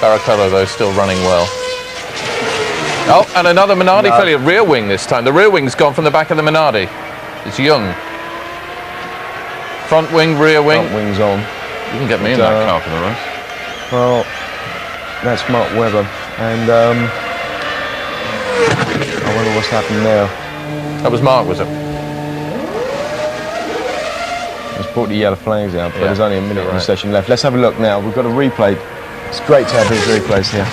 Barrichello, though, still running well. Oh, and another Minardi failure. Rear wing this time. The rear wing's gone from the back of the Minardi. It's Young. Front wing, rear wing. Front wing's on. You can get me in that car for the race. Well, that's Mark Webber. And I wonder what's happened now. That was Mark, was it? Let's brought the yellow flags out, but there's only a minute of the session left. Let's have a look now. We've got a replay. It's great to have these replays here.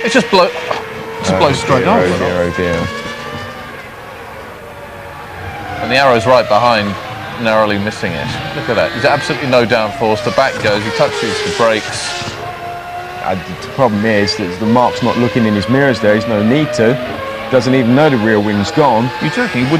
It just blows straight off. Oh dear. And the arrow's right behind, narrowly missing it. Look at that. There's absolutely no downforce. The back goes. He touches the brakes. The problem is that the Mark's not looking in his mirrors there. He's no need to. Doesn't even know the rear wing's gone. You're joking? You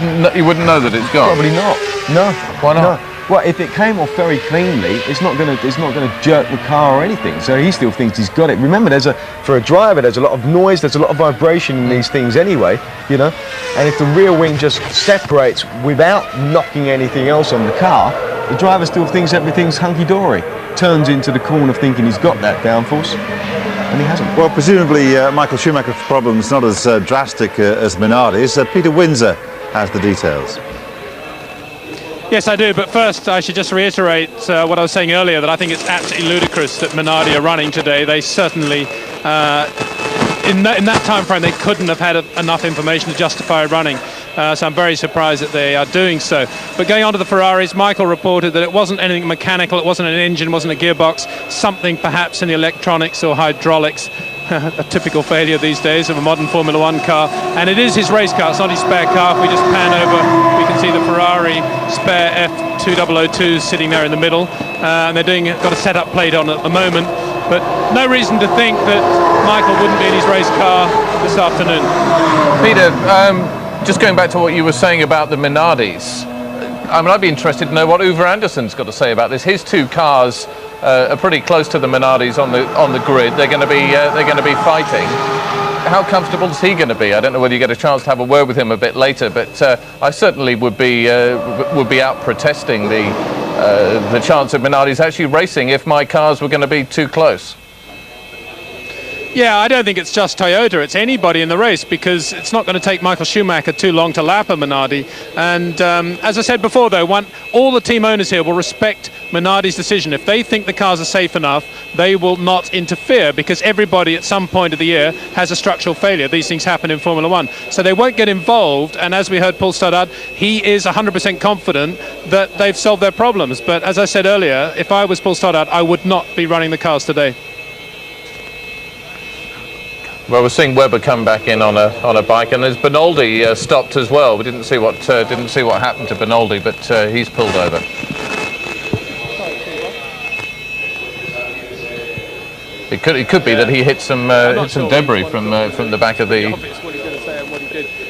wouldn't know that it's gone? Probably not. No. Why not? No. Well, if it came off very cleanly, it's not going to jerk the car or anything. So he still thinks he's got it. Remember, for a driver, there's a lot of noise, there's a lot of vibration in these things anyway, you know. And if the rear wing just separates without knocking anything else on the car, the driver still thinks everything's hunky-dory. Turns into the corner thinking he's got that downforce, and he hasn't. Well, presumably Michael Schumacher's problem's not as drastic as Minardi's. Peter Windsor has the details. Yes, I do, but first I should just reiterate what I was saying earlier, that I think it's absolutely ludicrous that Minardi are running today. They certainly, in that time frame, they couldn't have had enough information to justify running. So I'm very surprised that they are doing so. But going on to the Ferraris, Michael reported that it wasn't anything mechanical, it wasn't an engine, it wasn't a gearbox, something perhaps in the electronics or hydraulics. A typical failure these days of a modern Formula One car, and it is his race car, it's not his spare car. If we just pan over, we can see the Ferrari spare F2002 sitting there in the middle, and they're got a setup plate on at the moment, but no reason to think that Michael wouldn't be in his race car this afternoon. Peter, just going back to what you were saying about the Minardis, I mean, I'd be interested to know what Uwe Anderson's got to say about this. His two cars are pretty close to the Minardis on the grid. They're going to be fighting. How comfortable is he going to be? I don't know whether you get a chance to have a word with him a bit later, but I certainly would be out protesting the chance of Minardi's actually racing if my cars were going to be too close. Yeah, I don't think it's just Toyota, it's anybody in the race, because it's not going to take Michael Schumacher too long to lap a Minardi. And as I said before, though, all the team owners here will respect Minardi's decision. If they think the cars are safe enough, they will not interfere, because everybody at some point of the year has a structural failure. These things happen in Formula One. So they won't get involved, and as we heard Paul Stoddart, he is 100% confident that they've solved their problems. But as I said earlier, if I was Paul Stoddart, I would not be running the cars today. Well, we're seeing Webber come back in on a bike, and there's Benoldi stopped as well. We didn't see what happened to Benoldi, but he's pulled over. It could be that he hit some debris from the back of the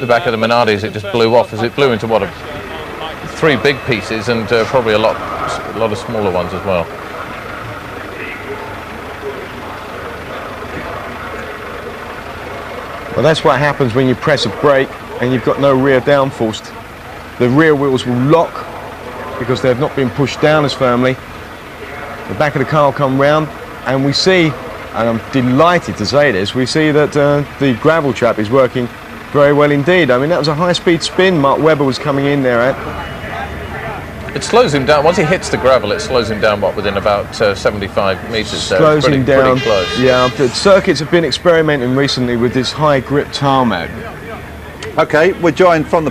back of the Minardis. It just blew off as it blew into three big pieces, and probably a lot of smaller ones as well. Well, that's what happens when you press a brake and you've got no rear downforce. The rear wheels will lock because they've not been pushed down as firmly. The back of the car will come round, and we see, and I'm delighted to say this, we see that the gravel trap is working very well indeed. I mean, that was a high-speed spin Mark Webber was coming in there at. It slows him down. Once he hits the gravel, it slows him down, within about 75 metres. Slows him down. Pretty close. Yeah, the circuits have been experimenting recently with this high grip tarmac. Okay, we're joined from the